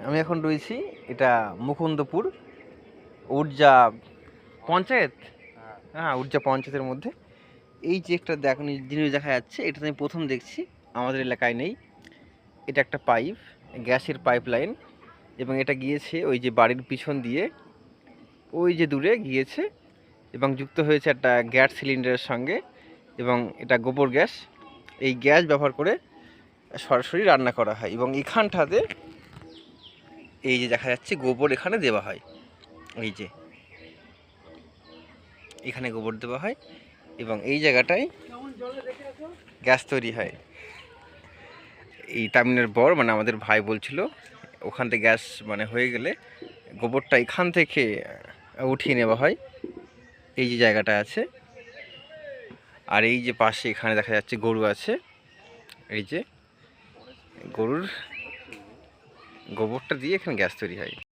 আমি এখন রয়েছি এটা মুকুন্দপুর উর্জা পঞ্চায়েত। হ্যাঁ, উর্জা পঞ্চায়েতের মধ্যে এই যে একটা জিনিস দেখা যাচ্ছে, এটা আমি প্রথম দেখছি, আমাদের এলাকায় নেই। এটা একটা পাইপ, গ্যাসের পাইপ লাইন, এবং এটা গিয়েছে ওই যে বাড়ির পিছন দিয়ে ওই যে দূরে গিয়েছে এবং যুক্ত হয়েছে একটা গ্যাস সিলিন্ডারের সঙ্গে, এবং এটা গোবর গ্যাস। এই গ্যাস ব্যবহার করে সরাসরি রান্না করা হয়, এবং এখানটাতে এই যে দেখা যাচ্ছে গোবর এখানে দেওয়া হয়। এই যে এখানে গোবর দেওয়া হয় এবং এই জায়গাটায় গ্যাস তৈরি হয়। এই তামিনের বর মানে আমাদের ভাই বলছিল ওখান থেকে গ্যাস মানে হয়ে গেলে গোবরটা এখান থেকে উঠিয়ে নেওয়া হয়। এই যে জায়গাটা আছে, আর এই যে পাশে এখানে দেখা যাচ্ছে গরু আছে। এই যে গরুর গোবরটা দিয়ে এখানে গ্যাস তৈরি হয়।